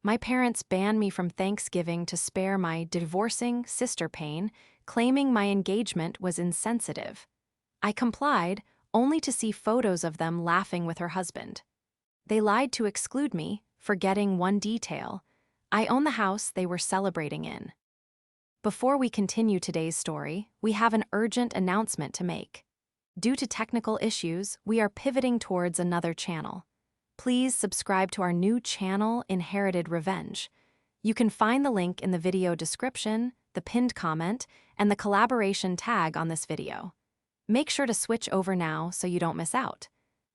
My parents banned me from Thanksgiving to spare my divorcing sister pain, claiming my engagement was insensitive. I complied, only to see photos of them laughing with her husband. They lied to exclude me, forgetting one detail. I own the house they were celebrating in. Before we continue today's story, we have an urgent announcement to make. Due to technical issues, we are pivoting towards another channel. Please subscribe to our new channel, Inherited Revenge. You can find the link in the video description, the pinned comment, and the collaboration tag on this video. Make sure to switch over now so you don't miss out.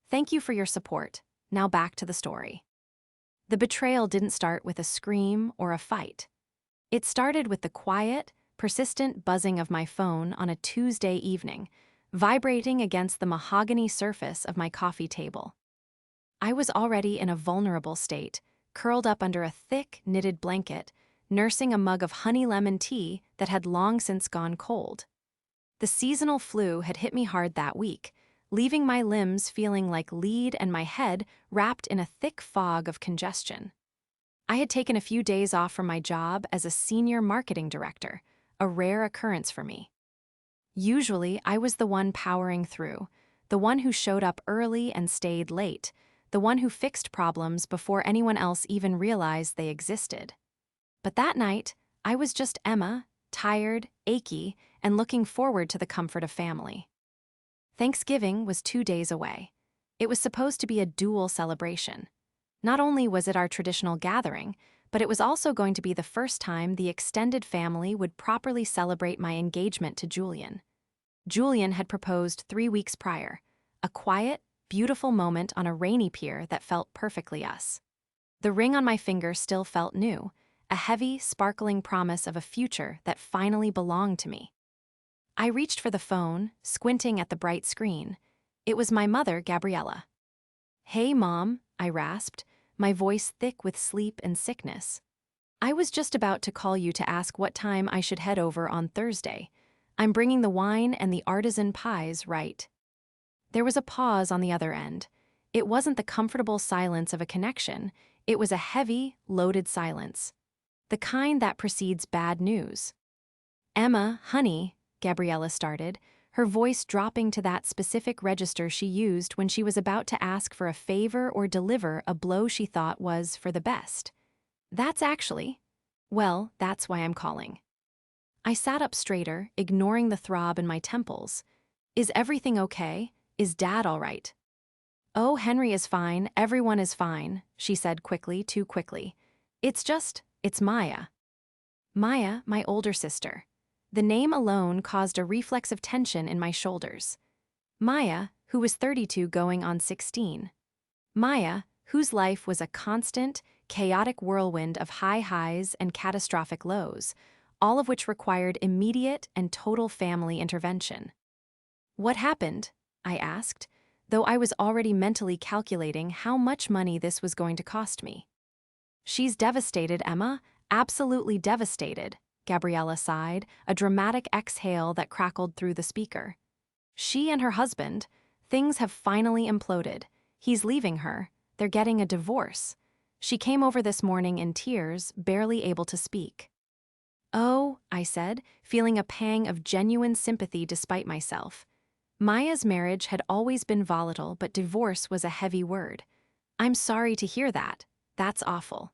Thank you for your support. Now back to the story. The betrayal didn't start with a scream or a fight. It started with the quiet, persistent buzzing of my phone on a Tuesday evening, vibrating against the mahogany surface of my coffee table. I was already in a vulnerable state, curled up under a thick, knitted blanket, nursing a mug of honey lemon tea that had long since gone cold. The seasonal flu had hit me hard that week, leaving my limbs feeling like lead and my head wrapped in a thick fog of congestion. I had taken a few days off from my job as a senior marketing director, a rare occurrence for me. Usually, I was the one powering through, the one who showed up early and stayed late, the one who fixed problems before anyone else even realized they existed. But that night, I was just Emma, tired, achy, and looking forward to the comfort of family. Thanksgiving was 2 days away. It was supposed to be a dual celebration. Not only was it our traditional gathering, but it was also going to be the first time the extended family would properly celebrate my engagement to Julian. Julian had proposed 3 weeks prior, a quiet, beautiful moment on a rainy pier that felt perfectly us. The ring on my finger still felt new, a heavy, sparkling promise of a future that finally belonged to me. I reached for the phone, squinting at the bright screen. It was my mother, Gabriella. "Hey, Mom," I rasped, my voice thick with sleep and sickness. "I was just about to call you to ask what time I should head over on Thursday. I'm bringing the wine and the artisan pies, right?" There was a pause on the other end. It wasn't the comfortable silence of a connection, it was a heavy, loaded silence. The kind that precedes bad news. "Emma, honey," Gabriella started, her voice dropping to that specific register she used when she was about to ask for a favor or deliver a blow she thought was for the best. "That's why I'm calling." I sat up straighter, ignoring the throb in my temples. "Is everything okay? Is Dad all right?" "Oh, Henry is fine, everyone is fine," she said quickly, too quickly. It's Maya." Maya, my older sister. The name alone caused a reflex of tension in my shoulders. Maya, who was 32 going on 16. Maya, whose life was a constant, chaotic whirlwind of high highs and catastrophic lows, all of which required immediate and total family intervention. "What happened?" I asked, though I was already mentally calculating how much money this was going to cost me. "She's devastated, Emma, absolutely devastated," Gabriella sighed, a dramatic exhale that crackled through the speaker. "She and her husband, things have finally imploded. He's leaving her, they're getting a divorce. She came over this morning in tears, barely able to speak." "Oh," I said, feeling a pang of genuine sympathy despite myself. Maya's marriage had always been volatile, but divorce was a heavy word. "I'm sorry to hear that. That's awful."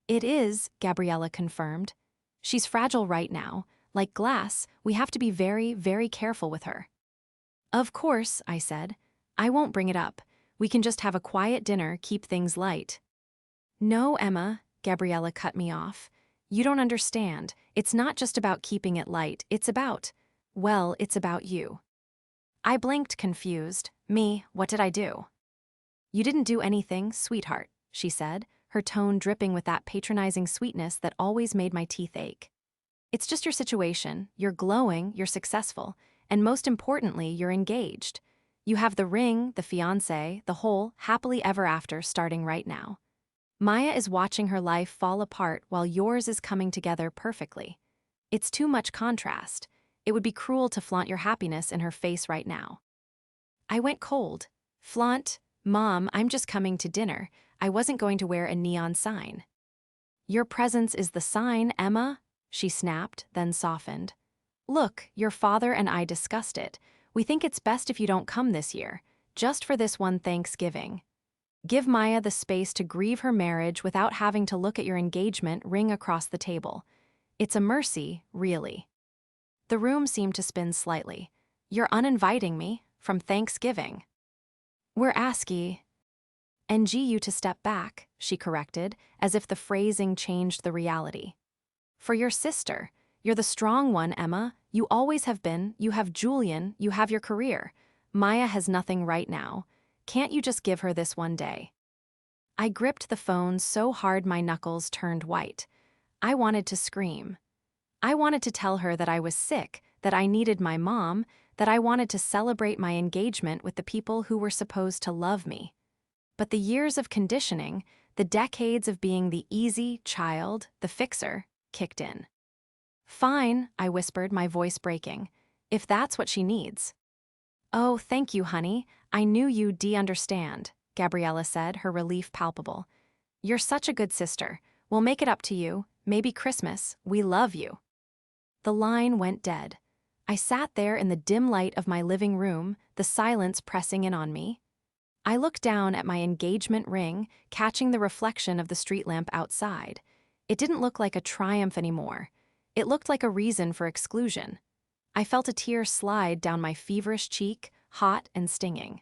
"It is," Gabriella confirmed. "She's fragile right now. Like glass, we have to be very, very careful with her." "Of course," I said. "I won't bring it up. We can just have a quiet dinner, keep things light." "No, Emma," Gabriella cut me off. "You don't understand. It's not just about keeping it light. It's about you." I blinked, confused. "Me, what did I do?" "You didn't do anything, sweetheart," she said, her tone dripping with that patronizing sweetness that always made my teeth ache. "It's just your situation. You're glowing, you're successful, and most importantly, you're engaged. You have the ring, the fiancé, the whole happily ever after starting right now. Maya is watching her life fall apart while yours is coming together perfectly. It's too much contrast. It would be cruel to flaunt your happiness in her face right now." I went cold. "Flaunt? Mom, I'm just coming to dinner. I wasn't going to wear a neon sign." Your presence is the sign, Emma, she snapped, then softened. Look, your father and I discussed it. We think it's best if you don't come this year, just for this one Thanksgiving. Give Maya the space to grieve her marriage without having to look at your engagement ring across the table. It's a mercy, really. The room seemed to spin slightly. You're uninviting me from Thanksgiving. We're asking you to step back, she corrected, as if the phrasing changed the reality. For your sister. You're the strong one, Emma. You always have been. You have Julian. You have your career. Maya has nothing right now. Can't you just give her this one day? I gripped the phone so hard my knuckles turned white. I wanted to scream. I wanted to tell her that I was sick, that I needed my mom, that I wanted to celebrate my engagement with the people who were supposed to love me. But the years of conditioning, the decades of being the easy child, the fixer, kicked in. Fine, I whispered, my voice breaking. If that's what she needs. Oh, thank you, honey. I knew you'd understand, Gabriella said, her relief palpable. You're such a good sister. We'll make it up to you. Maybe Christmas. We love you. The line went dead. I sat there in the dim light of my living room, the silence pressing in on me. I looked down at my engagement ring, catching the reflection of the street lamp outside. It didn't look like a triumph anymore. It looked like a reason for exclusion. I felt a tear slide down my feverish cheek, hot and stinging.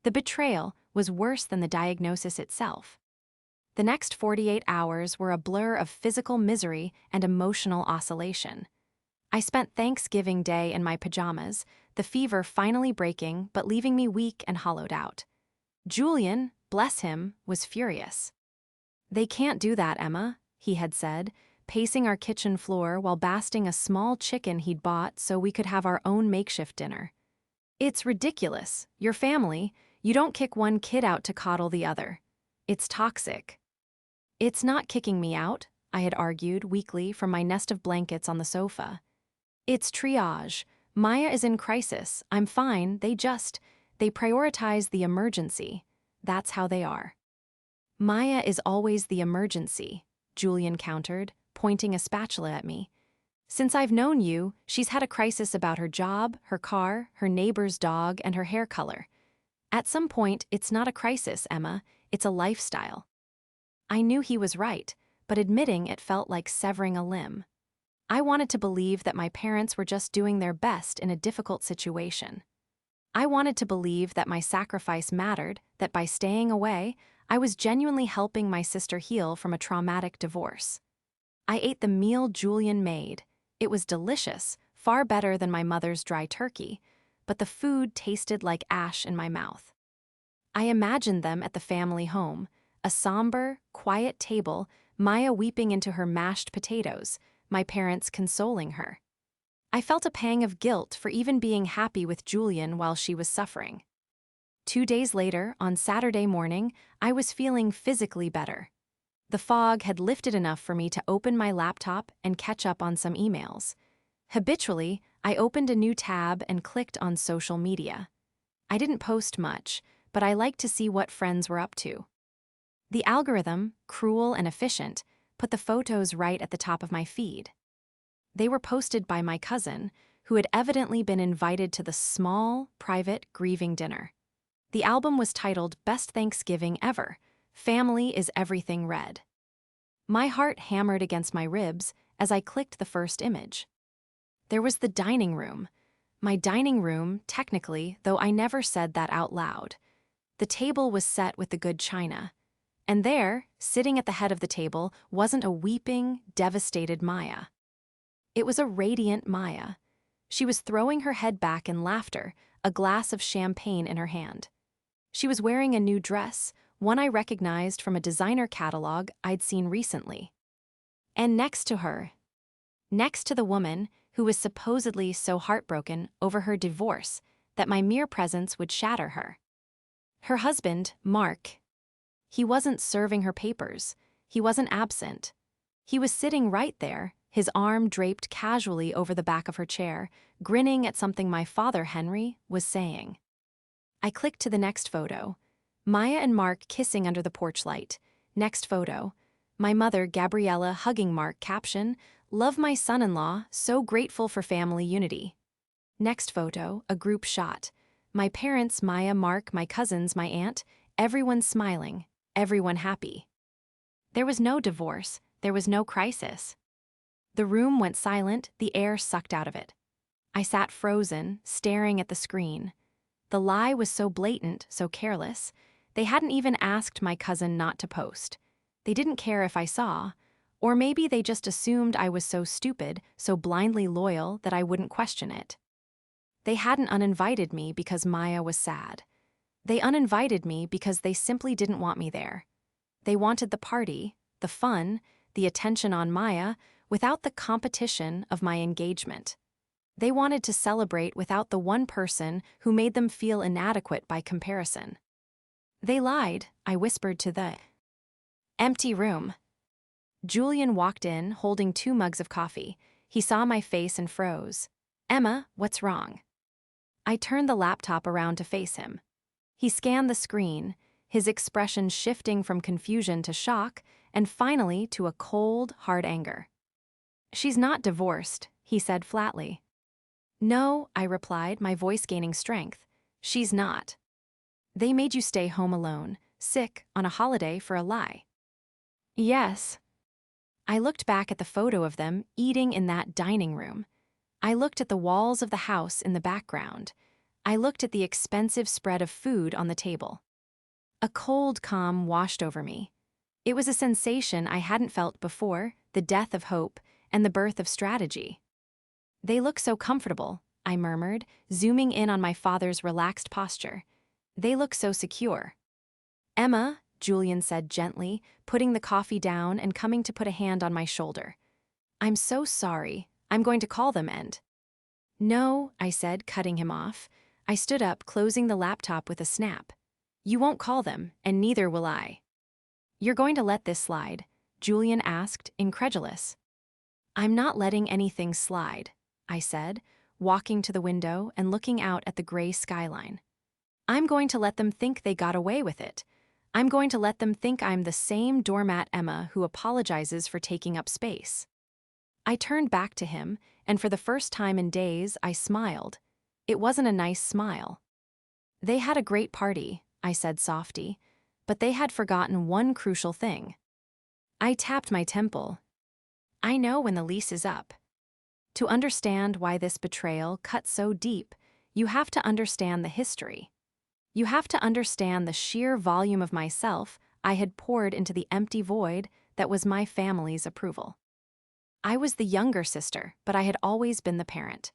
The betrayal was worse than the diagnosis itself. The next 48 hours were a blur of physical misery and emotional oscillation. I spent Thanksgiving Day in my pajamas, the fever finally breaking but leaving me weak and hollowed out. Julian, bless him, was furious. They can't do that, Emma, he had said, pacing our kitchen floor while basting a small chicken he'd bought so we could have our own makeshift dinner. It's ridiculous. Your family, you don't kick one kid out to coddle the other. It's toxic. It's not kicking me out, I had argued weakly from my nest of blankets on the sofa. It's triage. Maya is in crisis. I'm fine. They prioritize the emergency. That's how they are. Maya is always the emergency, Julian countered, pointing a spatula at me. Since I've known you, she's had a crisis about her job, her car, her neighbor's dog, and her hair color. At some point, it's not a crisis, Emma, it's a lifestyle. I knew he was right, but admitting it felt like severing a limb. I wanted to believe that my parents were just doing their best in a difficult situation. I wanted to believe that my sacrifice mattered, that by staying away, I was genuinely helping my sister heal from a traumatic divorce. I ate the meal Julian made. It was delicious, far better than my mother's dry turkey, but the food tasted like ash in my mouth. I imagined them at the family home, a somber, quiet table, Maya weeping into her mashed potatoes, my parents consoling her. I felt a pang of guilt for even being happy with Julian while she was suffering. 2 days later, on Saturday morning, I was feeling physically better. The fog had lifted enough for me to open my laptop and catch up on some emails. Habitually, I opened a new tab and clicked on social media. I didn't post much, but I liked to see what friends were up to. The algorithm, cruel and efficient, put the photos right at the top of my feed. They were posted by my cousin, who had evidently been invited to the small, private grieving dinner. The album was titled Best Thanksgiving Ever. Family is Everything Red. My heart hammered against my ribs as I clicked the first image. There was the dining room. My dining room, technically, though I never said that out loud. The table was set with the good china. And there, sitting at the head of the table, wasn't a weeping, devastated Maya. It was a radiant Maya. She was throwing her head back in laughter, a glass of champagne in her hand. She was wearing a new dress, one I recognized from a designer catalog I'd seen recently. And next to her, next to the woman who was supposedly so heartbroken over her divorce that my mere presence would shatter her. Her husband, Mark. He wasn't serving her papers. He wasn't absent. He was sitting right there, his arm draped casually over the back of her chair, grinning at something my father, Henry, was saying. I clicked to the next photo. Maya and Mark kissing under the porch light. Next photo. My mother, Gabriella, hugging mark caption, "Love my son-in-law, so grateful for family unity." Next photo, a group shot. My parents, Maya, Mark, my cousins, my aunt, everyone smiling, everyone happy. There was no divorce, there was no crisis. The room went silent, the air sucked out of it. I sat frozen, staring at the screen. The lie was so blatant, so careless. They hadn't even asked my cousin not to post. They didn't care if I saw, or maybe they just assumed I was so stupid, so blindly loyal that I wouldn't question it. They hadn't uninvited me because Maya was sad. They uninvited me because they simply didn't want me there. They wanted the party, the fun, the attention on Maya, without the competition of my engagement. They wanted to celebrate without the one person who made them feel inadequate by comparison. They lied, I whispered to the empty room. Julian walked in, holding 2 mugs of coffee. He saw my face and froze. "Emma, what's wrong?" I turned the laptop around to face him. He scanned the screen, his expression shifting from confusion to shock, and finally to a cold, hard anger. "She's not divorced," he said flatly. "No," I replied, my voice gaining strength. "She's not. They made you stay home alone, sick, on a holiday for a lie." "Yes." I looked back at the photo of them eating in that dining room. I looked at the walls of the house in the background. I looked at the expensive spread of food on the table. A cold calm washed over me. It was a sensation I hadn't felt before, the death of hope and the birth of strategy. "They look so comfortable," I murmured, zooming in on my father's relaxed posture. "They look so secure." "Emma," Julian said gently, putting the coffee down and coming to put a hand on my shoulder. "I'm so sorry. I'm going to call them and—" "No," I said, cutting him off. I stood up, closing the laptop with a snap. "You won't call them, and neither will I." "You're going to let this slide?" Julian asked, incredulous. "I'm not letting anything slide," I said, walking to the window and looking out at the gray skyline. "I'm going to let them think they got away with it. I'm going to let them think I'm the same doormat Emma who apologizes for taking up space." I turned back to him, and for the first time in days, I smiled. It wasn't a nice smile. "They had a great party," I said softly, "but they had forgotten one crucial thing." I tapped my temple. I know when the lease is up. To understand why this betrayal cut so deep, you have to understand the history. You have to understand the sheer volume of myself I had poured into the empty void that was my family's approval. I was the younger sister, but I had always been the parent.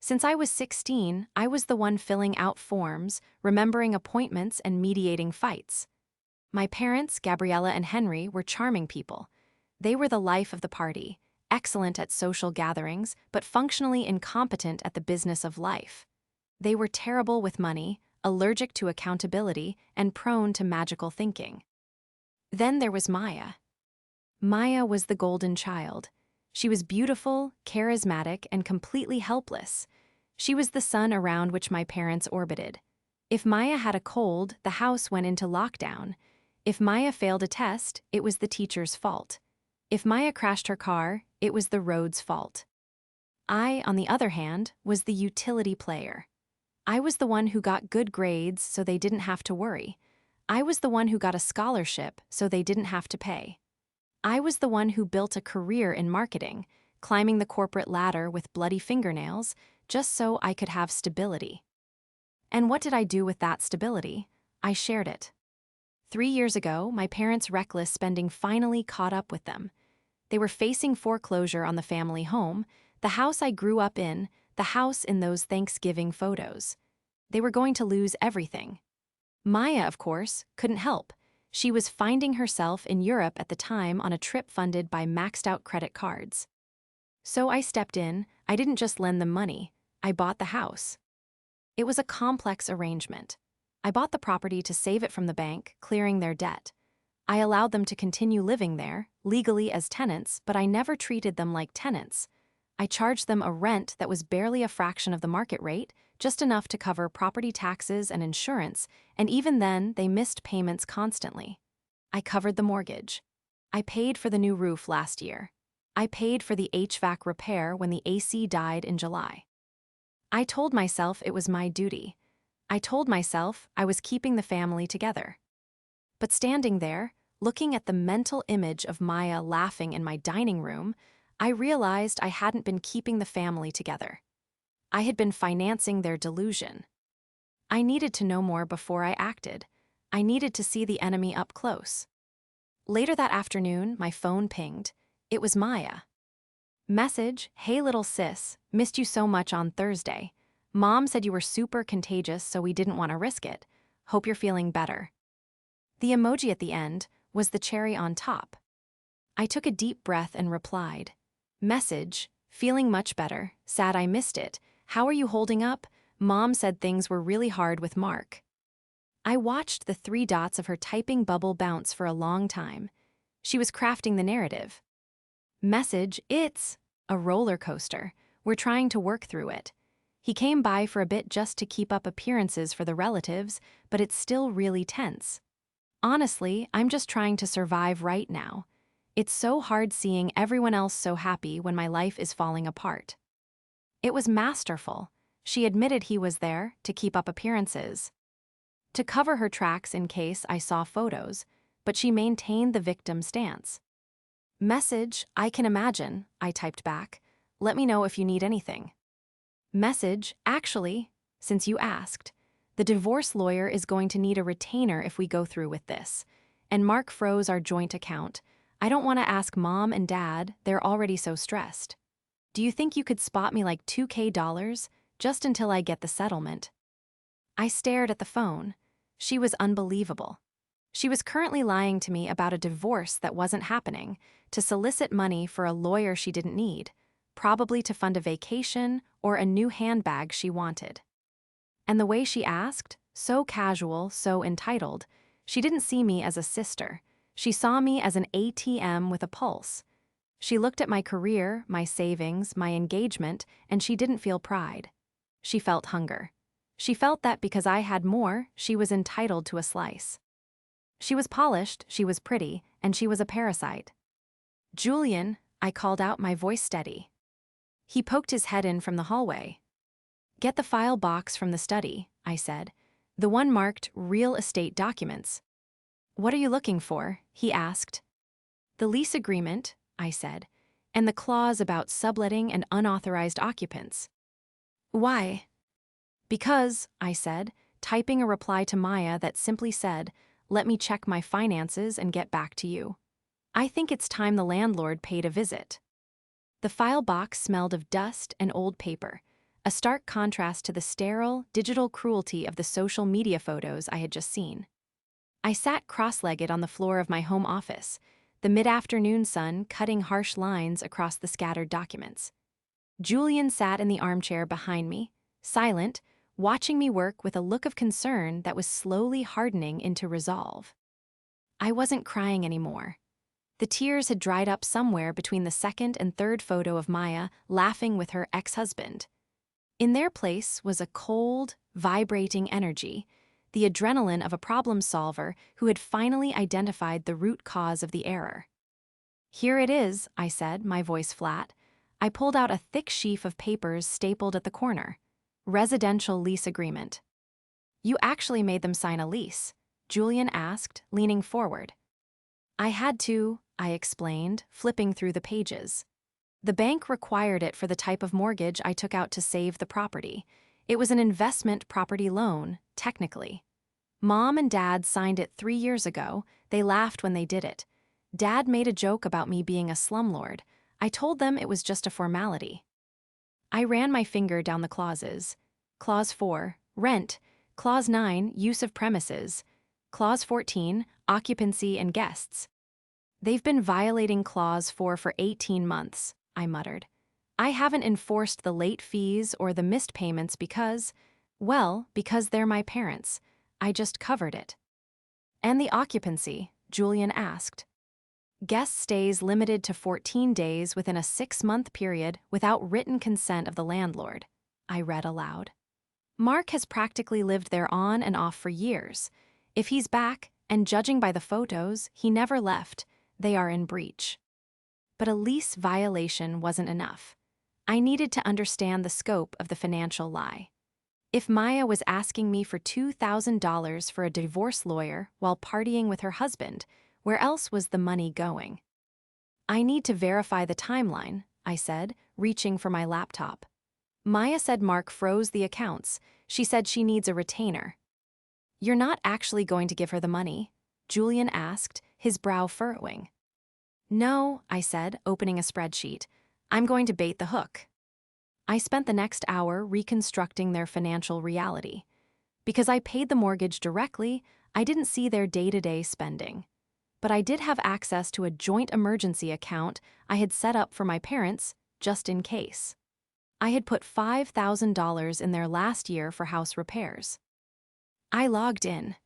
Since I was 16, I was the one filling out forms, remembering appointments, and mediating fights. My parents, Gabriella and Henry, were charming people. They were the life of the party, excellent at social gatherings, but functionally incompetent at the business of life. They were terrible with money, allergic to accountability, and prone to magical thinking. Then there was Maya. Maya was the golden child. She was beautiful, charismatic, and completely helpless. She was the sun around which my parents orbited. If Maya had a cold, the house went into lockdown. If Maya failed a test, it was the teacher's fault. If Maya crashed her car, it was the road's fault. I, on the other hand, was the utility player. I was the one who got good grades so they didn't have to worry. I was the one who got a scholarship so they didn't have to pay. I was the one who built a career in marketing, climbing the corporate ladder with bloody fingernails, just so I could have stability. And what did I do with that stability? I shared it. 3 years ago, my parents' reckless spending finally caught up with them. They were facing foreclosure on the family home, the house I grew up in, the house in those Thanksgiving photos. They were going to lose everything. Maya, of course, couldn't help. She was finding herself in Europe at the time on a trip funded by maxed-out credit cards. So I stepped in. I didn't just lend them money. I bought the house. It was a complex arrangement. I bought the property to save it from the bank, clearing their debt. I allowed them to continue living there, legally as tenants, but I never treated them like tenants. I charged them a rent that was barely a fraction of the market rate, just enough to cover property taxes and insurance, and even then, they missed payments constantly. I covered the mortgage. I paid for the new roof last year. I paid for the HVAC repair when the AC died in July. I told myself it was my duty. I told myself I was keeping the family together. But standing there, looking at the mental image of Maya laughing in my dining room, I realized I hadn't been keeping the family together. I had been financing their delusion. I needed to know more before I acted. I needed to see the enemy up close. Later that afternoon, my phone pinged. It was Maya. Message, "Hey little sis, missed you so much on Thursday. Mom said you were super contagious, so we didn't want to risk it. Hope you're feeling better." The emoji at the end was the cherry on top. I took a deep breath and replied, "Message, feeling much better, sad I missed it. How are you holding up? Mom said things were really hard with Mark." I watched the 3 dots of her typing bubble bounce for a long time. She was crafting the narrative. Message, "It's a roller coaster. We're trying to work through it. He came by for a bit just to keep up appearances for the relatives, but it's still really tense. Honestly, I'm just trying to survive right now. It's so hard seeing everyone else so happy when my life is falling apart." It was masterful. She admitted he was there to keep up appearances, to cover her tracks in case I saw photos, but she maintained the victim stance. Message, "I can imagine," I typed back. "Let me know if you need anything." Message, "Actually, since you asked, the divorce lawyer is going to need a retainer if we go through with this. And Mark froze our joint account. I don't want to ask Mom and Dad, they're already so stressed. Do you think you could spot me like $2,000 just until I get the settlement?" I stared at the phone. She was unbelievable. She was currently lying to me about a divorce that wasn't happening, to solicit money for a lawyer she didn't need, probably to fund a vacation or a new handbag she wanted. And the way she asked, so casual, so entitled, she didn't see me as a sister. She saw me as an ATM with a pulse. She looked at my career, my savings, my engagement, and she didn't feel pride. She felt hunger. She felt that because I had more, she was entitled to a slice. She was polished, she was pretty, and she was a parasite. "Julian," I called out, my voice steady. He poked his head in from the hallway. "Get the file box from the study," I said. "The one marked real estate documents." "What are you looking for?" he asked. "The lease agreement," I said, "and the clause about subletting and unauthorized occupants." "Why?" "Because," I said, typing a reply to Maya that simply said, "Let me check my finances and get back to you. I think it's time the landlord paid a visit." The file box smelled of dust and old paper, a stark contrast to the sterile, digital cruelty of the social media photos I had just seen. I sat cross-legged on the floor of my home office, the mid-afternoon sun cutting harsh lines across the scattered documents. Julian sat in the armchair behind me, silent, watching me work with a look of concern that was slowly hardening into resolve. I wasn't crying anymore. The tears had dried up somewhere between the second and third photo of Maya laughing with her ex-husband. In their place was a cold, vibrating energy, the adrenaline of a problem solver who had finally identified the root cause of the error. "Here it is," I said, my voice flat. I pulled out a thick sheaf of papers stapled at the corner. "Residential lease agreement." "You actually made them sign a lease?" Julian asked, leaning forward. "I had to," I explained, flipping through the pages. "The bank required it for the type of mortgage I took out to save the property. It was an investment property loan, technically. Mom and Dad signed it 3 years ago. They laughed when they did it. Dad made a joke about me being a slumlord. I told them it was just a formality." I ran my finger down the clauses. Clause 4, rent. Clause 9, use of premises. Clause 14, occupancy and guests. "They've been violating Clause 4 for 18 months, I muttered. "I haven't enforced the late fees or the missed payments because they're my parents. I just covered it." "And the occupancy?" Julian asked. "Guest stays limited to 14 days within a 6-month period without written consent of the landlord," I read aloud. "Mark has practically lived there on and off for years. If he's back, and judging by the photos, he never left, they are in breach. But a lease violation wasn't enough. I needed to understand the scope of the financial lie. If Maya was asking me for $2,000 for a divorce lawyer while partying with her husband, where else was the money going? I need to verify the timeline, I said, reaching for my laptop. Maya said Mark froze the accounts. She said she needs a retainer. You're not actually going to give her the money? Julian asked, his brow furrowing. No, I said, opening a spreadsheet. I'm going to bait the hook. I spent the next hour reconstructing their financial reality. Because I paid the mortgage directly, I didn't see their day-to-day spending. But I did have access to a joint emergency account I had set up for my parents, just in case. I had put $5,000 in there last year for house repairs. I logged in.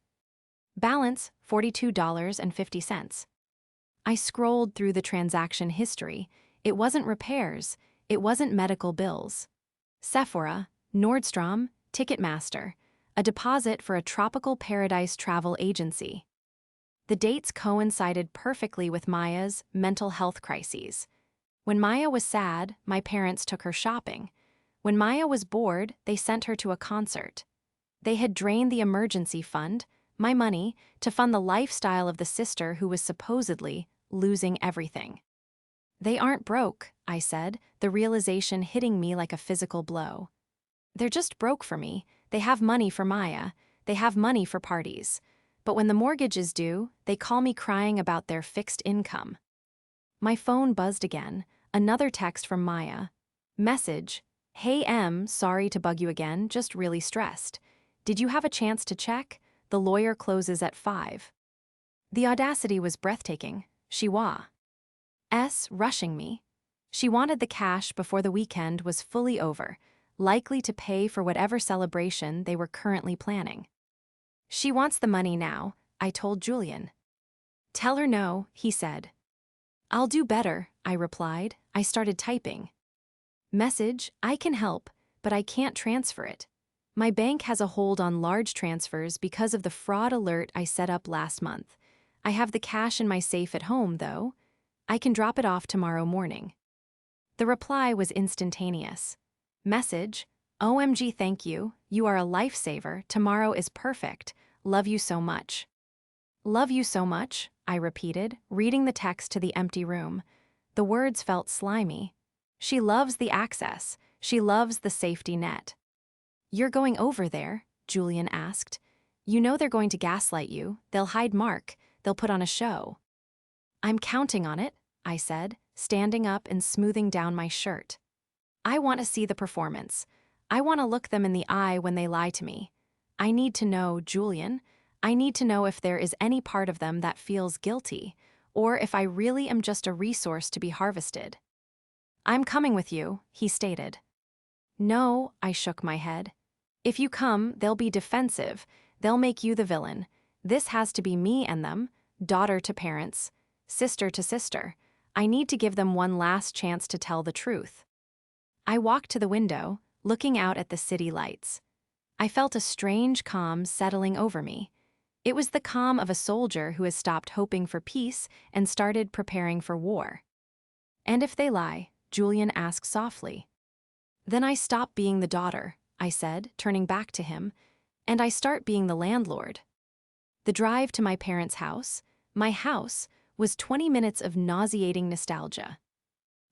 Balance, $42.50. I scrolled through the transaction history. It wasn't repairs. It wasn't medical bills. Sephora, Nordstrom, Ticketmaster, a deposit for a tropical paradise travel agency. The dates coincided perfectly with Maya's mental health crises. When Maya was sad, my parents took her shopping. When Maya was bored, they sent her to a concert. They had drained the emergency fund, my money, to fund the lifestyle of the sister who was supposedly losing everything. They aren't broke, I said, the realization hitting me like a physical blow. They're just broke for me. They have money for Maya. They have money for parties. But when the mortgage is due, they call me crying about their fixed income. My phone buzzed again, another text from Maya. Message, Hey Em, sorry to bug you again, just really stressed. Did you have a chance to check? The lawyer closes at 5. The audacity was breathtaking. She rushing me. She wanted the cash before the weekend was fully over, likely to pay for whatever celebration they were currently planning. She wants the money now, I told Julian. Tell her no, he said. I'll do better, I replied. I started typing. Message, I can help, but I can't transfer it. My bank has a hold on large transfers because of the fraud alert I set up last month. I have the cash in my safe at home, though. I can drop it off tomorrow morning. The reply was instantaneous. Message, OMG, thank you. You are a lifesaver. Tomorrow is perfect. Love you so much. Love you so much, I repeated, reading the text to the empty room. The words felt slimy. She loves the access. She loves the safety net. You're going over there? Julian asked. You know they're going to gaslight you. They'll hide Mark. They'll put on a show. I'm counting on it, I said, standing up and smoothing down my shirt. I want to see the performance. I want to look them in the eye when they lie to me. I need to know, Julian. I need to know if there is any part of them that feels guilty, or if I really am just a resource to be harvested. I'm coming with you, he stated. No, I shook my head. If you come, they'll be defensive. They'll make you the villain. This has to be me and them, daughter to parents, sister to sister. I need to give them one last chance to tell the truth. I walked to the window, looking out at the city lights. I felt a strange calm settling over me. It was the calm of a soldier who has stopped hoping for peace and started preparing for war. And if they lie, Julian asked softly. Then I stop being the daughter, I said, turning back to him, and I start being the landlord. The drive to my parents' house, my house, was 20 minutes of nauseating nostalgia.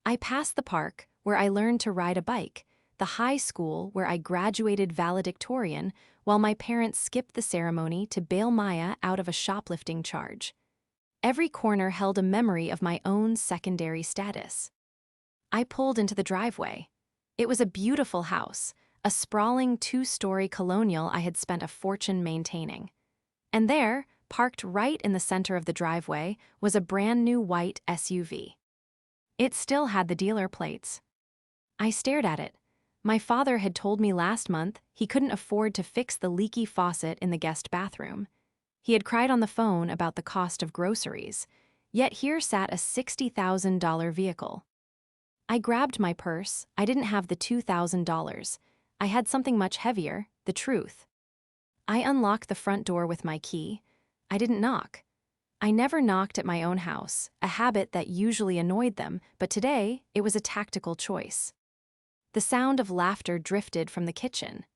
I passed the park where I learned to ride a bike, the high school where I graduated valedictorian while my parents skipped the ceremony to bail Maya out of a shoplifting charge. Every corner held a memory of my own secondary status. I pulled into the driveway. It was a beautiful house, a sprawling 2-story colonial I had spent a fortune maintaining. And there, parked right in the center of the driveway, was a brand new white SUV. It still had the dealer plates. I stared at it. My father had told me last month he couldn't afford to fix the leaky faucet in the guest bathroom. He had cried on the phone about the cost of groceries, yet here sat a $60,000 vehicle. I grabbed my purse. I didn't have the $2,000. I had something much heavier, the truth. I unlocked the front door with my key. I didn't knock. I never knocked at my own house, a habit that usually annoyed them, but today it was a tactical choice. The sound of laughter drifted from the kitchen.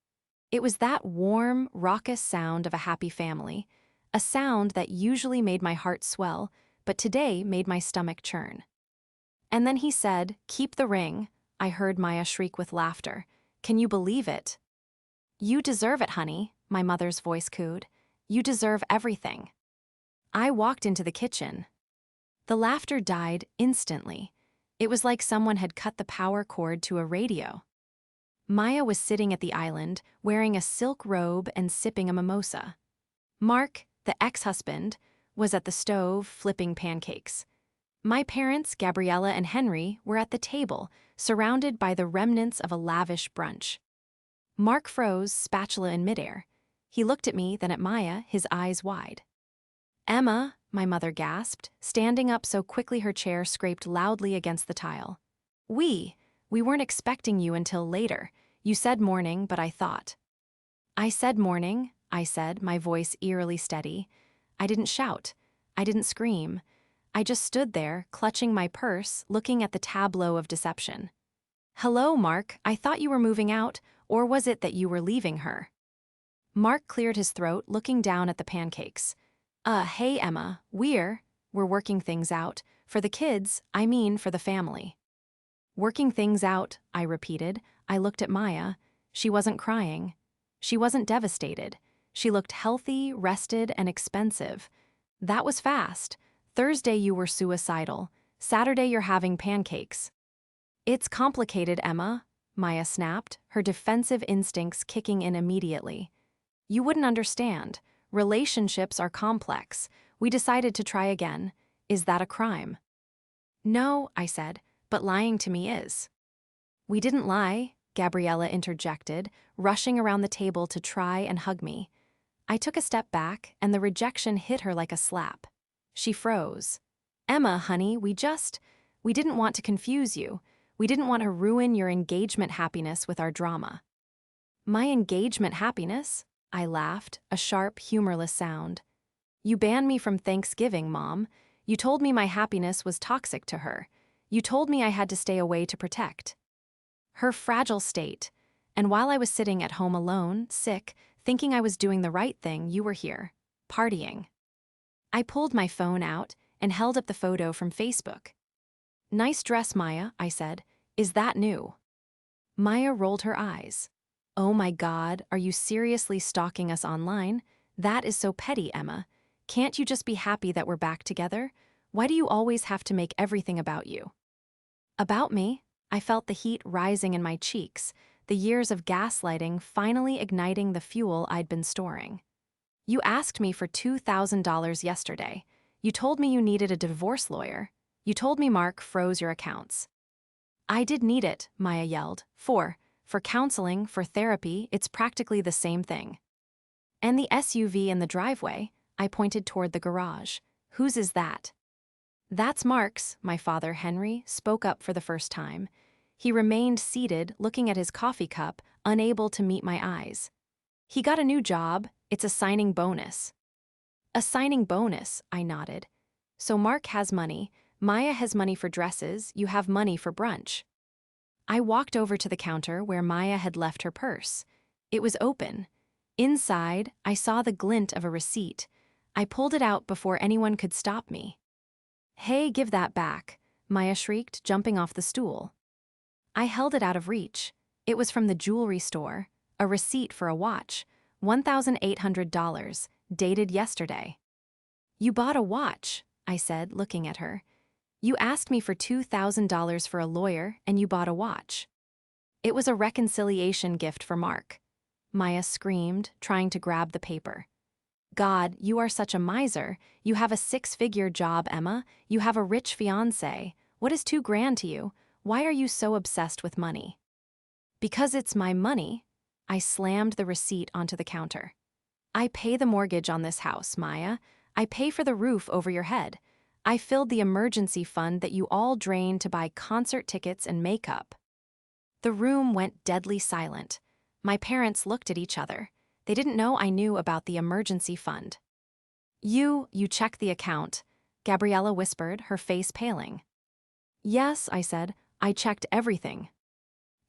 It was that warm, raucous sound of a happy family, a sound that usually made my heart swell, but today made my stomach churn. And then he said, "Keep the ring." I heard Maya shriek with laughter. "Can you believe it?" "You deserve it, honey," my mother's voice cooed. "You deserve everything." I walked into the kitchen. The laughter died instantly. It was like someone had cut the power cord to a radio. Maya was sitting at the island, wearing a silk robe and sipping a mimosa. Mark, the ex-husband, was at the stove flipping pancakes. My parents, Gabriella and Henry, were at the table, surrounded by the remnants of a lavish brunch. Mark froze, spatula in midair. He looked at me, then at Maya, his eyes wide. "Emma," my mother gasped, standing up so quickly her chair scraped loudly against the tile. We weren't expecting you until later. You said morning, but I thought." "I said morning," I said, my voice eerily steady. I didn't shout. I didn't scream. I just stood there, clutching my purse, looking at the tableau of deception. "Hello, Mark, I thought you were moving out, or was it that you were leaving her?" Mark cleared his throat, looking down at the pancakes. Hey, Emma, we're working things out. For the kids, I mean for the family." "Working things out," I repeated. I looked at Maya. She wasn't crying. She wasn't devastated. She looked healthy, rested, and expensive. That was fast. Thursday you were suicidal. Saturday you're having pancakes. "It's complicated, Emma," Maya snapped, her defensive instincts kicking in immediately. "You wouldn't understand. Relationships are complex. We decided to try again. Is that a crime?" "No," I said, "but lying to me is." "We didn't lie," Gabriella interjected, rushing around the table to try and hug me. I took a step back, and the rejection hit her like a slap. She froze. "Emma, honey, we didn't want to confuse you. We didn't want to ruin your engagement happiness with our drama." "My engagement happiness?" I laughed, a sharp, humorless sound. "You banned me from Thanksgiving, Mom. You told me my happiness was toxic to her. You told me I had to stay away to protect her fragile state. And while I was sitting at home alone, sick, thinking I was doing the right thing, you were here, partying." I pulled my phone out and held up the photo from Facebook. "Nice dress, Maya," I said. "Is that new?" Maya rolled her eyes. "Oh my God, are you seriously stalking us online? That is so petty, Emma. Can't you just be happy that we're back together? Why do you always have to make everything about you?" "About me?" I felt the heat rising in my cheeks, the years of gaslighting finally igniting the fuel I'd been storing. "You asked me for $2,000 yesterday. You told me you needed a divorce lawyer. You told me Mark froze your accounts." "I did need it," Maya yelled. For counseling, for therapy, it's practically the same thing." "And the SUV in the driveway," I pointed toward the garage. "Whose is that?" "That's Mark's," my father, Henry, spoke up for the first time. He remained seated, looking at his coffee cup, unable to meet my eyes. "He got a new job. It's a signing bonus." "A signing bonus," I nodded. "So Mark has money, Maya has money for dresses, you have money for brunch." I walked over to the counter where Maya had left her purse. It was open. Inside, I saw the glint of a receipt. I pulled it out before anyone could stop me. "Hey, give that back," Maya shrieked, jumping off the stool. I held it out of reach. It was from the jewelry store, a receipt for a watch, $1,800, dated yesterday. "You bought a watch," I said, looking at her. "You asked me for $2,000 for a lawyer, and you bought a watch." "It was a reconciliation gift for Mark," Maya screamed, trying to grab the paper. "God, you are such a miser. You have a six-figure job, Emma. You have a rich fiancé. What is $2,000 to you? Why are you so obsessed with money?" "Because it's my money." I slammed the receipt onto the counter. "I pay the mortgage on this house, Maya. I pay for the roof over your head. I filled the emergency fund that you all drained to buy concert tickets and makeup." The room went deadly silent. My parents looked at each other. They didn't know I knew about the emergency fund. You check the account, Gabriella whispered, her face paling. Yes, I said, I checked everything.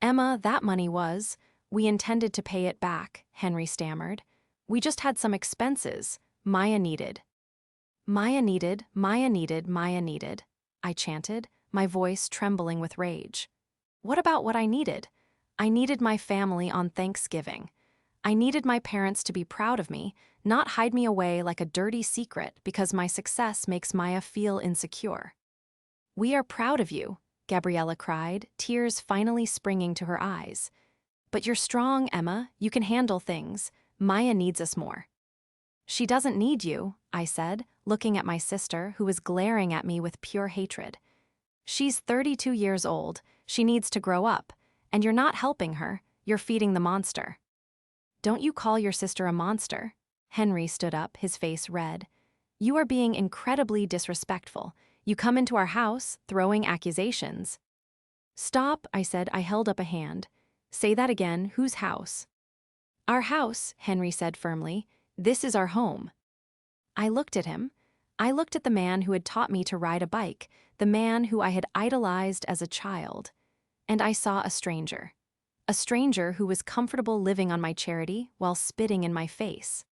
Emma, that money was. We intended to pay it back, Henry stammered. We just had some expenses. Maya needed. Maya needed, Maya needed, Maya needed, I chanted, my voice trembling with rage. What about what I needed? I needed my family on Thanksgiving. I needed my parents to be proud of me, not hide me away like a dirty secret because my success makes Maya feel insecure. We are proud of you, Gabriella cried, tears finally springing to her eyes. But you're strong, Emma. You can handle things. Maya needs us more. She doesn't need you, I said, looking at my sister, who was glaring at me with pure hatred. She's 32 years old. She needs to grow up. And you're not helping her. You're feeding the monster. Don't you call your sister a monster? Henry stood up, his face red. You are being incredibly disrespectful. You come into our house, throwing accusations. Stop, I said. I held up a hand. Say that again. Whose house? Our house, Henry said firmly. This is our home. I looked at him. I looked at the man who had taught me to ride a bike, the man who I had idolized as a child. And I saw a stranger. A stranger who was comfortable living on my charity while spitting in my face.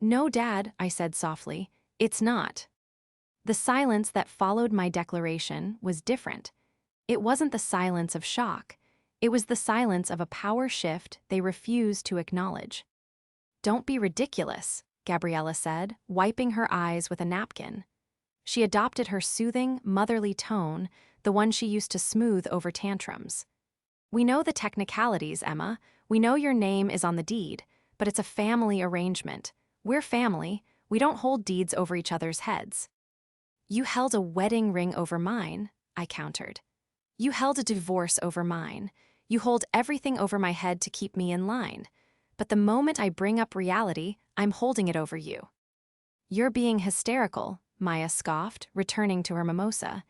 No, Dad, I said softly. It's not. The silence that followed my declaration was different. It wasn't the silence of shock. It was the silence of a power shift they refused to acknowledge. Don't be ridiculous, Gabriella said, wiping her eyes with a napkin. She adopted her soothing, motherly tone, the one she used to smooth over tantrums. We know the technicalities, Emma. We know your name is on the deed, but it's a family arrangement. We're family. We don't hold deeds over each other's heads. You held a wedding ring over mine, I countered. You held a divorce over mine. You hold everything over my head to keep me in line. But the moment I bring up reality, I'm holding it over you. You're being hysterical, Maya scoffed, returning to her mimosa.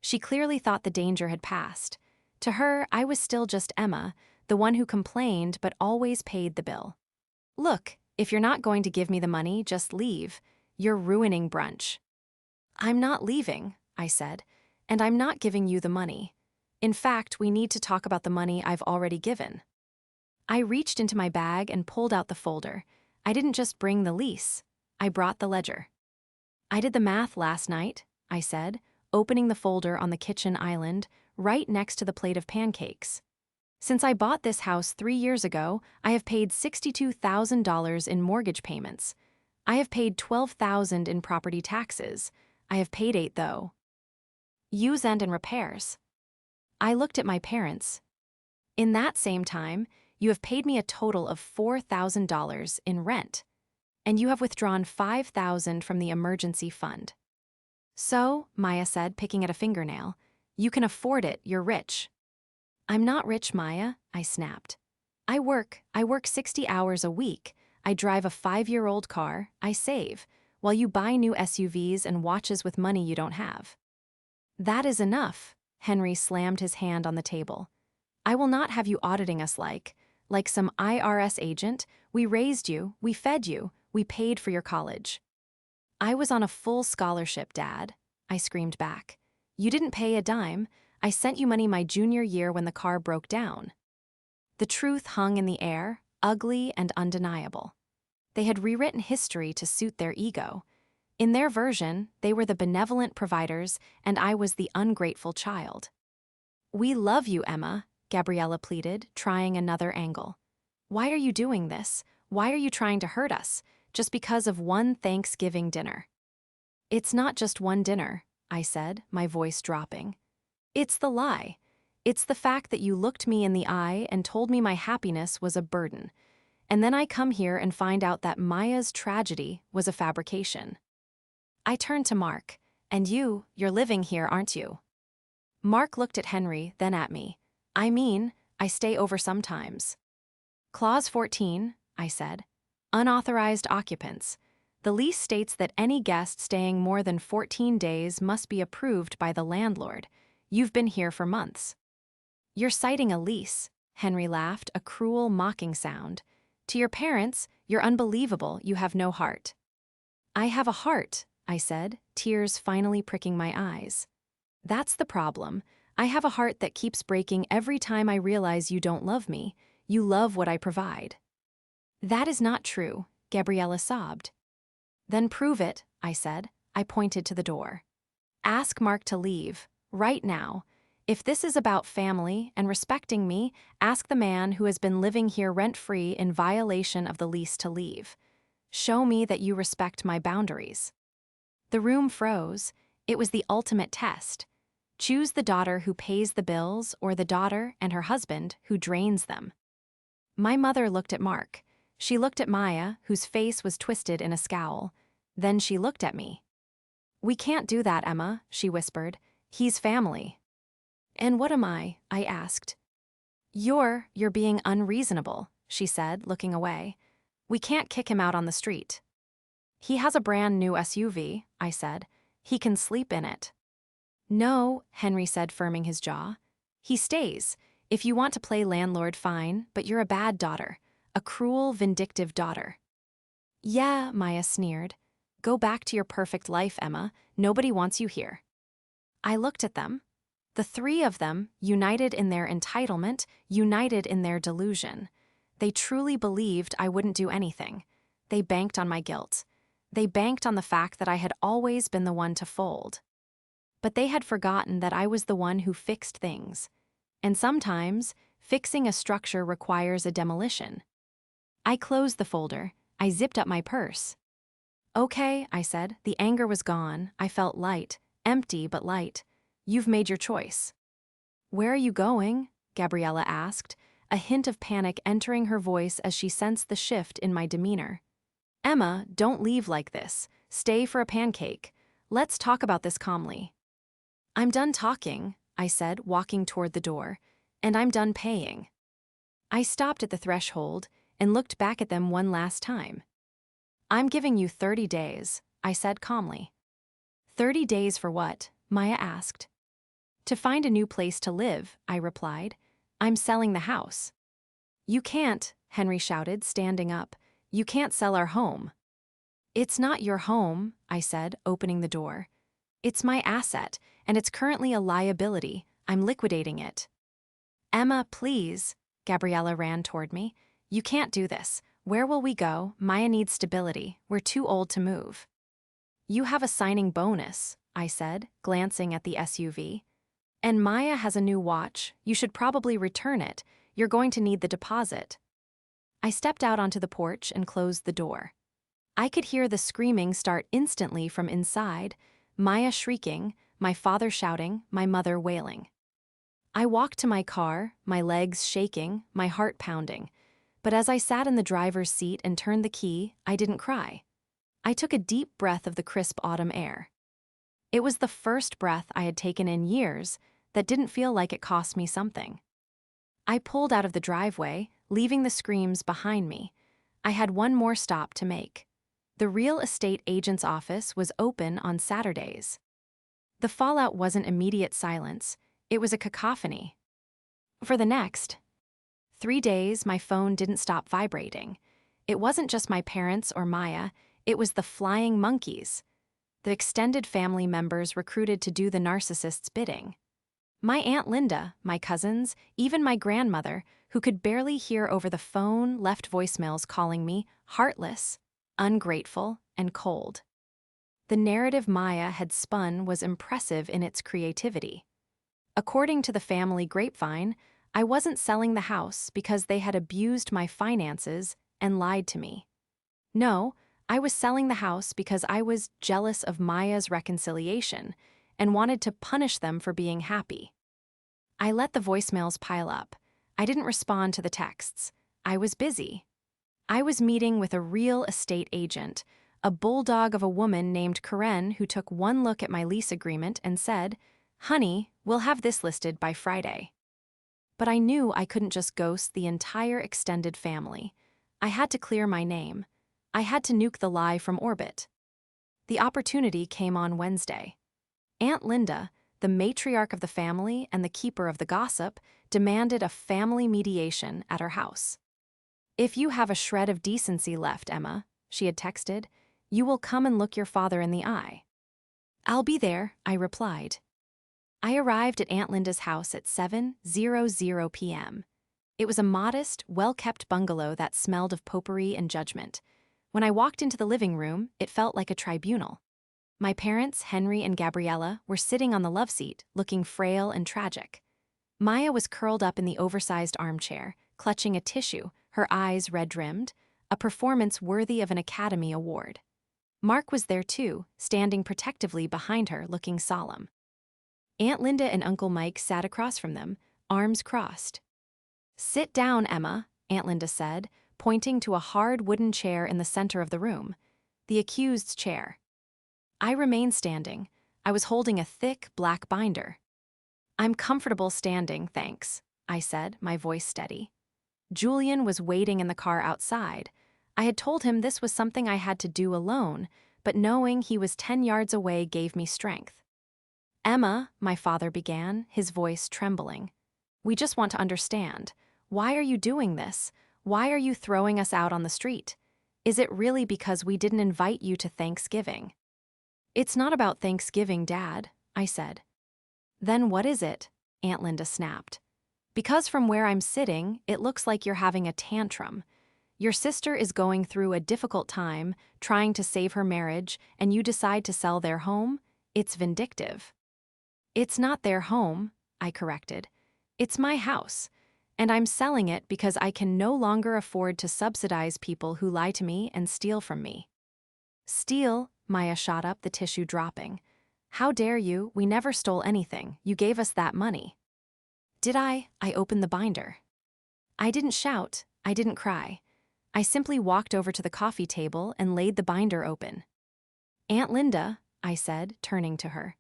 She clearly thought the danger had passed. To her, I was still just Emma, the one who complained but always paid the bill. Look, if you're not going to give me the money, just leave. You're ruining brunch. I'm not leaving, I said, and I'm not giving you the money. In fact, we need to talk about the money I've already given. I reached into my bag and pulled out the folder. I didn't just bring the lease. I brought the ledger. I did the math last night, I said, opening the folder on the kitchen island, right next to the plate of pancakes. Since I bought this house 3 years ago, I have paid $62,000 in mortgage payments. I have paid $12,000 in property taxes. I have paid $8,000, though. Use and repairs. I looked at my parents. In that same time, you have paid me a total of $4,000 in rent, and you have withdrawn $5,000 from the emergency fund. So, Maya said, picking at a fingernail, you can afford it, you're rich. I'm not rich, Maya, I snapped. I work 60 hours a week. I drive a 5-year-old car, I save, while you buy new SUVs and watches with money you don't have. That is enough, Henry slammed his hand on the table. I will not have you auditing us like some IRS agent. We raised you, we fed you, we paid for your college. I was on a full scholarship, Dad, I screamed back. You didn't pay a dime. I sent you money my junior year when the car broke down. The truth hung in the air, ugly and undeniable. They had rewritten history to suit their ego. In their version, they were the benevolent providers, and I was the ungrateful child. We love you, Emma, Gabriella pleaded, trying another angle. Why are you doing this? Why are you trying to hurt us? Just because of one Thanksgiving dinner. It's not just one dinner, I said, my voice dropping. It's the lie. It's the fact that you looked me in the eye and told me my happiness was a burden. And then I come here and find out that Maya's tragedy was a fabrication. I turned to Mark. And you're living here, aren't you? Mark looked at Henry, then at me. I mean, I stay over sometimes. Clause 14, I said. Unauthorized occupants. The lease states that any guest staying more than 14 days must be approved by the landlord. You've been here for months. You're citing a lease, Henry laughed, a cruel, mocking sound. To your parents, you're unbelievable, you have no heart. I have a heart, I said, tears finally pricking my eyes. That's the problem. I have a heart that keeps breaking every time I realize you don't love me. You love what I provide. That is not true, Gabriella sobbed. Then prove it, I said. I pointed to the door. Ask Mark to leave, right now. If this is about family and respecting me, ask the man who has been living here rent-free in violation of the lease to leave. Show me that you respect my boundaries. The room froze. It was the ultimate test. Choose the daughter who pays the bills or the daughter and her husband who drains them. My mother looked at Mark. She looked at Maya, whose face was twisted in a scowl. Then she looked at me. We can't do that, Emma, she whispered. He's family. And what am I asked. You're being unreasonable, she said, looking away. We can't kick him out on the street. He has a brand new SUV, I said. He can sleep in it. No, Henry said, firming his jaw. He stays. If you want to play landlord, fine, but you're a bad daughter. A cruel, vindictive daughter. Yeah, Maya sneered. Go back to your perfect life, Emma. Nobody wants you here. I looked at them. The three of them, united in their entitlement, united in their delusion. They truly believed I wouldn't do anything. They banked on my guilt. They banked on the fact that I had always been the one to fold. But they had forgotten that I was the one who fixed things. And sometimes, fixing a structure requires a demolition. I closed the folder. I zipped up my purse. Okay, I said. The anger was gone. I felt light, empty but light. You've made your choice. Where are you going? Gabriella asked, a hint of panic entering her voice as she sensed the shift in my demeanor. Emma, don't leave like this. Stay for a pancake. Let's talk about this calmly. I'm done talking, I said, walking toward the door, and I'm done paying. I stopped at the threshold and looked back at them one last time. I'm giving you 30 days, I said calmly. 30 days for what? Maya asked. To find a new place to live, I replied. I'm selling the house. You can't, Henry shouted, standing up. You can't sell our home. It's not your home, I said, opening the door. It's my asset, and it's currently a liability. I'm liquidating it. Emma, please. Gabriella ran toward me. You can't do this. Where will we go? Maya needs stability. We're too old to move. You have a signing bonus, I said, glancing at the SUV. And Maya has a new watch. You should probably return it. You're going to need the deposit. I stepped out onto the porch and closed the door. I could hear the screaming start instantly from inside, Maya shrieking, my father shouting, my mother wailing. I walked to my car, my legs shaking, my heart pounding. But as I sat in the driver's seat and turned the key, I didn't cry. I took a deep breath of the crisp autumn air. It was the first breath I had taken in years that didn't feel like it cost me something. I pulled out of the driveway, leaving the screams behind me. I had one more stop to make. The real estate agent's office was open on Saturdays. The fallout wasn't immediate silence, it was a cacophony. For the next 3 days, my phone didn't stop vibrating. It wasn't just my parents or Maya, it was the flying monkeys. The extended family members recruited to do the narcissist's bidding. My Aunt Linda, my cousins, even my grandmother, who could barely hear over the phone, left voicemails calling me heartless, ungrateful, and cold. The narrative Maya had spun was impressive in its creativity. According to the family grapevine, I wasn't selling the house because they had abused my finances and lied to me. No, I was selling the house because I was jealous of Maya's reconciliation and wanted to punish them for being happy. I let the voicemails pile up. I didn't respond to the texts. I was busy. I was meeting with a real estate agent, a bulldog of a woman named Karen who took one look at my lease agreement and said, "Honey, we'll have this listed by Friday." But I knew I couldn't just ghost the entire extended family. I had to clear my name. I had to nuke the lie from orbit. The opportunity came on Wednesday. Aunt Linda, the matriarch of the family and the keeper of the gossip, demanded a family mediation at her house. "If you have a shred of decency left, Emma," she had texted, You will come and look your father in the eye." "I'll be there," I replied. I arrived at Aunt Linda's house at 7:00 p.m. It was a modest, well-kept bungalow that smelled of potpourri and judgment. When I walked into the living room, it felt like a tribunal. My parents, Henry and Gabriella, were sitting on the love seat, looking frail and tragic. Maya was curled up in the oversized armchair, clutching a tissue, her eyes red-rimmed, a performance worthy of an Academy Award. Mark was there too, standing protectively behind her, looking solemn. Aunt Linda and Uncle Mike sat across from them, arms crossed. "Sit down, Emma," Aunt Linda said, pointing to a hard wooden chair in the center of the room, the accused's chair. I remained standing. I was holding a thick, black binder. "I'm comfortable standing, thanks," I said, my voice steady. Julian was waiting in the car outside. I had told him this was something I had to do alone, but knowing he was 10 yards away gave me strength. "Emma," my father began, his voice trembling. "We just want to understand. Why are you doing this? Why are you throwing us out on the street? Is it really because we didn't invite you to Thanksgiving?" "It's not about Thanksgiving, Dad," I said. "Then what is it?" Aunt Linda snapped. "Because from where I'm sitting, it looks like you're having a tantrum. Your sister is going through a difficult time, trying to save her marriage, and you decide to sell their home? It's vindictive." "It's not their home," I corrected. "It's my house, and I'm selling it because I can no longer afford to subsidize people who lie to me and steal from me." "Steal?" Maya shot up, the tissue dropping. "How dare you? We never stole anything. You gave us that money." "Did I?" I opened the binder. I didn't shout. I didn't cry. I simply walked over to the coffee table and laid the binder open. "Aunt Linda," I said, turning to her.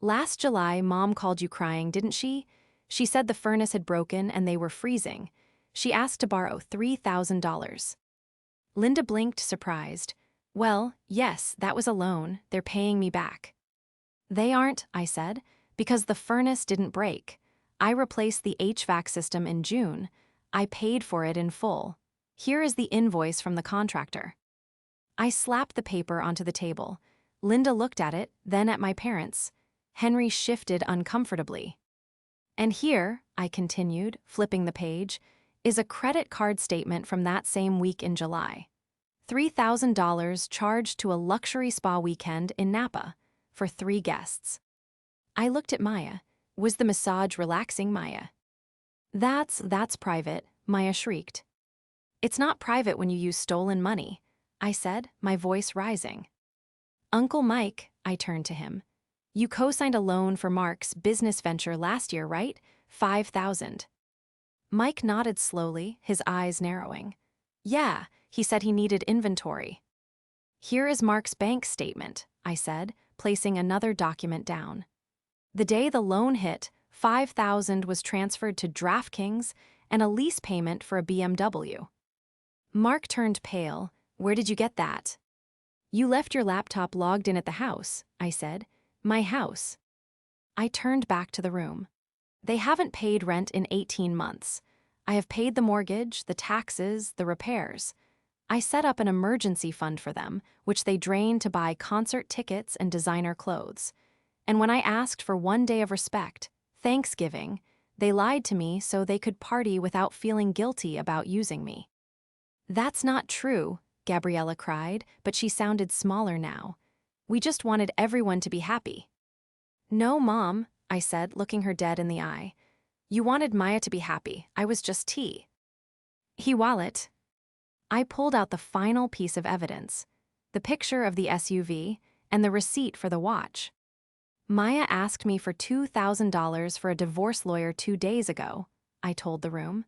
"Last July, Mom called you crying, didn't she? She said the furnace had broken and they were freezing. She asked to borrow $3,000. Linda blinked, surprised. "Well, yes, that was a loan. They're paying me back." "They aren't," I said, "because the furnace didn't break. I replaced the HVAC system in June. I paid for it in full. Here is the invoice from the contractor." I slapped the paper onto the table. Linda looked at it, then at my parents. Henry shifted uncomfortably. "And here," I continued, flipping the page, "is a credit card statement from that same week in July. $3,000 charged to a luxury spa weekend in Napa for 3 guests." I looked at Maya. Was the massage relaxing, Maya? That's private," Maya shrieked. "It's not private when you use stolen money," I said, my voice rising. "Uncle Mike," I turned to him. "You co-signed a loan for Mark's business venture last year, right? $5,000. Mike nodded slowly, his eyes narrowing. "Yeah, he said he needed inventory." "Here is Mark's bank statement," I said, placing another document down. The day the loan hit, $5,000 was transferred to DraftKings and a lease payment for a BMW. Mark turned pale. "Where did you get that?" "You left your laptop logged in at the house," I said. "My house." I turned back to the room. "They haven't paid rent in 18 months. I have paid the mortgage, the taxes, the repairs. I set up an emergency fund for them, which they drained to buy concert tickets and designer clothes. And when I asked for one day of respect, Thanksgiving, they lied to me so they could party without feeling guilty about using me." "That's not true," Gabriella cried, but she sounded smaller now. "We just wanted everyone to be happy." "No, Mom," I said, looking her dead in the eye. "You wanted Maya to be happy. I was just tea." "He wallet." I pulled out the final piece of evidence, the picture of the SUV and the receipt for the watch. "Maya asked me for $2,000 for a divorce lawyer 2 days ago," I told the room.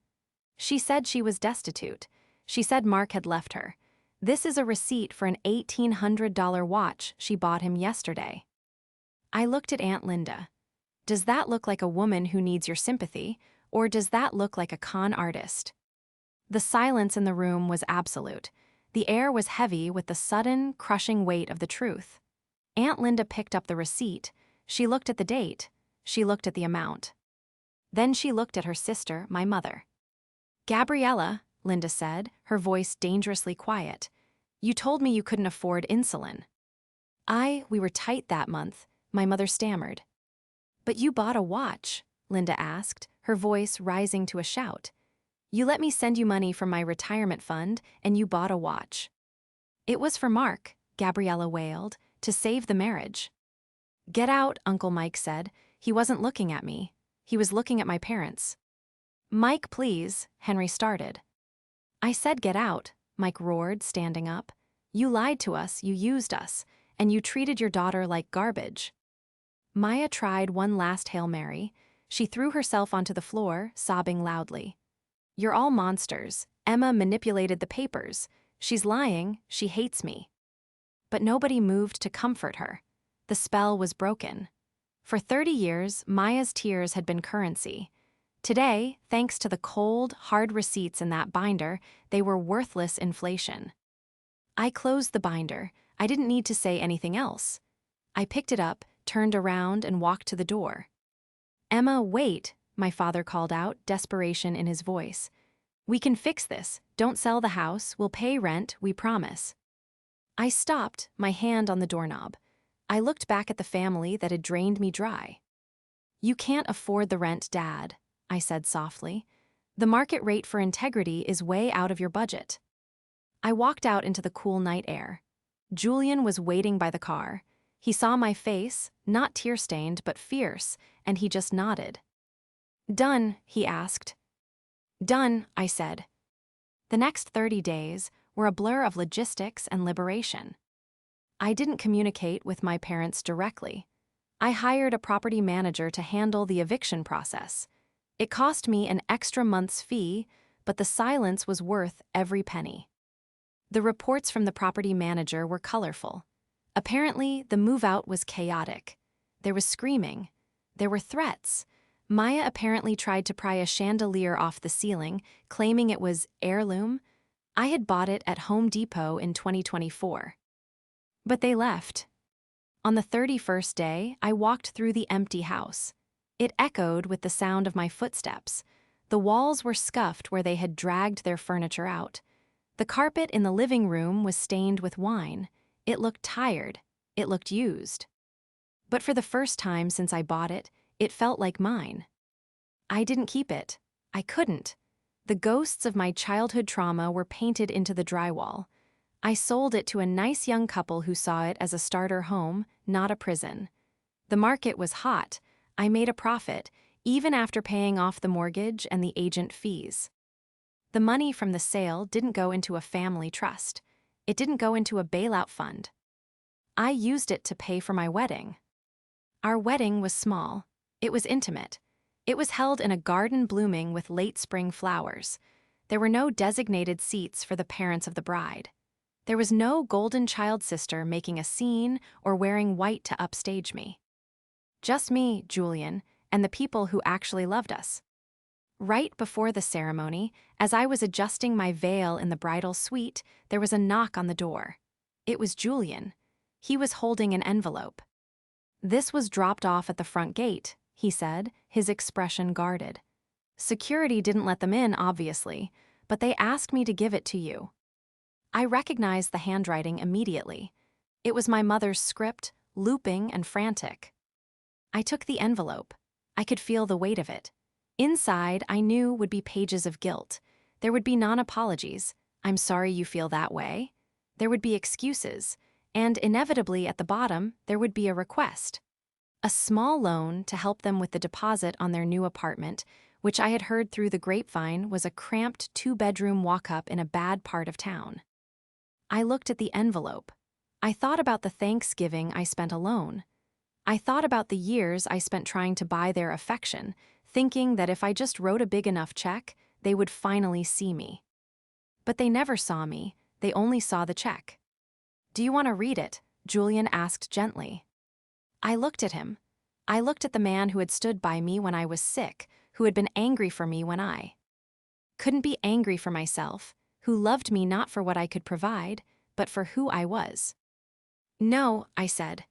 "She said she was destitute. She said Mark had left her. This is a receipt for an $1,800 watch she bought him yesterday." I looked at Aunt Linda. "Does that look like a woman who needs your sympathy, or does that look like a con artist?" The silence in the room was absolute. The air was heavy with the sudden, crushing weight of the truth. Aunt Linda picked up the receipt. She looked at the date. She looked at the amount. Then she looked at her sister, my mother. "Gabriella," Linda said, her voice dangerously quiet, You told me you couldn't afford insulin. We were tight that month, my mother stammered. But you bought a watch, Linda asked, her voice rising to a shout. You let me send you money from my retirement fund, and you bought a watch. It was for Mark, Gabriella wailed, to save the marriage. Get out, Uncle Mike said. He wasn't looking at me. He was looking at my parents. Mike, please, Henry started. I said get out, Mike roared, standing up. You lied to us, you used us, and you treated your daughter like garbage. Maya tried one last Hail Mary. She threw herself onto the floor, sobbing loudly. You're all monsters. Emma manipulated the papers. She's lying, she hates me. But nobody moved to comfort her. The spell was broken. For 30 years, Maya's tears had been currency. Today, thanks to the cold, hard receipts in that binder, they were worthless inflation. I closed the binder. I didn't need to say anything else. I picked it up, turned around, and walked to the door. Emma, wait, my father called out, desperation in his voice. We can fix this. Don't sell the house. We'll pay rent, we promise. I stopped, my hand on the doorknob. I looked back at the family that had drained me dry. You can't afford the rent, Dad, I said softly. The market rate for integrity is way out of your budget. I walked out into the cool night air. Julian was waiting by the car. He saw my face, not tear-stained but fierce, and he just nodded. Done, he asked. Done, I said. The next 30 days were a blur of logistics and liberation. I didn't communicate with my parents directly. I hired a property manager to handle the eviction process. It cost me an extra month's fee, but the silence was worth every penny. The reports from the property manager were colorful. Apparently, the move-out was chaotic. There was screaming. There were threats. Maya apparently tried to pry a chandelier off the ceiling, claiming it was heirloom. I had bought it at Home Depot in 2024. But they left. On the 31st day, I walked through the empty house. It echoed with the sound of my footsteps. The walls were scuffed where they had dragged their furniture out. The carpet in the living room was stained with wine. It looked tired. It looked used. But for the first time since I bought it, it felt like mine. I didn't keep it. I couldn't. The ghosts of my childhood trauma were painted into the drywall. I sold it to a nice young couple who saw it as a starter home, not a prison. The market was hot. I made a profit, even after paying off the mortgage and the agent fees. The money from the sale didn't go into a family trust. It didn't go into a bailout fund. I used it to pay for my wedding. Our wedding was small. It was intimate. It was held in a garden blooming with late spring flowers. There were no designated seats for the parents of the bride. There was no golden child sister making a scene or wearing white to upstage me. Just me, Julian, and the people who actually loved us. Right before the ceremony, as I was adjusting my veil in the bridal suite, there was a knock on the door. It was Julian. He was holding an envelope. This was dropped off at the front gate, he said, his expression guarded. Security didn't let them in, obviously, but they asked me to give it to you. I recognized the handwriting immediately. It was my mother's script, looping and frantic. I took the envelope. I could feel the weight of it. Inside, I knew would be pages of guilt. There would be non-apologies. I'm sorry you feel that way. There would be excuses. And inevitably at the bottom, there would be a request. A small loan to help them with the deposit on their new apartment, which I had heard through the grapevine was a cramped 2-bedroom walk-up in a bad part of town. I looked at the envelope. I thought about the Thanksgiving I spent alone. I thought about the years I spent trying to buy their affection, thinking that if I just wrote a big enough check, they would finally see me. But they never saw me, they only saw the check. Do you want to read it? Julian asked gently. I looked at him. I looked at the man who had stood by me when I was sick, who had been angry for me when I couldn't be angry for myself, who loved me not for what I could provide, but for who I was. No, I said.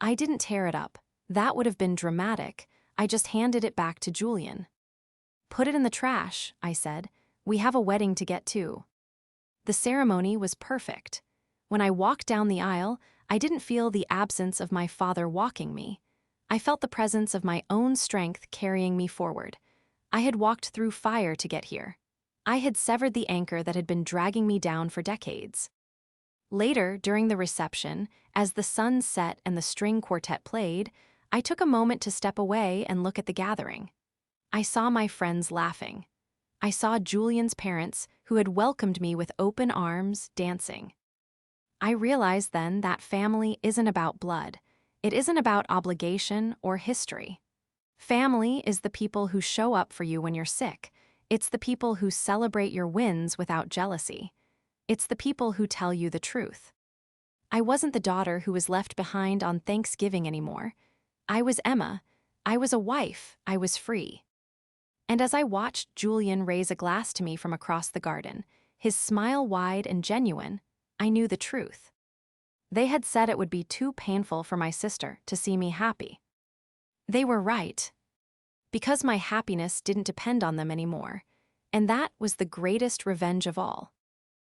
I didn't tear it up. That would have been dramatic. I just handed it back to Julian. Put it in the trash, I said. We have a wedding to get to. The ceremony was perfect. When I walked down the aisle, I didn't feel the absence of my father walking me. I felt the presence of my own strength carrying me forward. I had walked through fire to get here. I had severed the anchor that had been dragging me down for decades. Later, during the reception, as the sun set and the string quartet played, I took a moment to step away and look at the gathering. I saw my friends laughing. I saw Julian's parents, who had welcomed me with open arms, dancing. I realized then that family isn't about blood. It isn't about obligation or history. Family is the people who show up for you when you're sick. It's the people who celebrate your wins without jealousy. It's the people who tell you the truth. I wasn't the daughter who was left behind on Thanksgiving anymore. I was Emma. I was a wife. I was free. And as I watched Julian raise a glass to me from across the garden, his smile wide and genuine, I knew the truth. They had said it would be too painful for my sister to see me happy. They were right. Because my happiness didn't depend on them anymore, and that was the greatest revenge of all.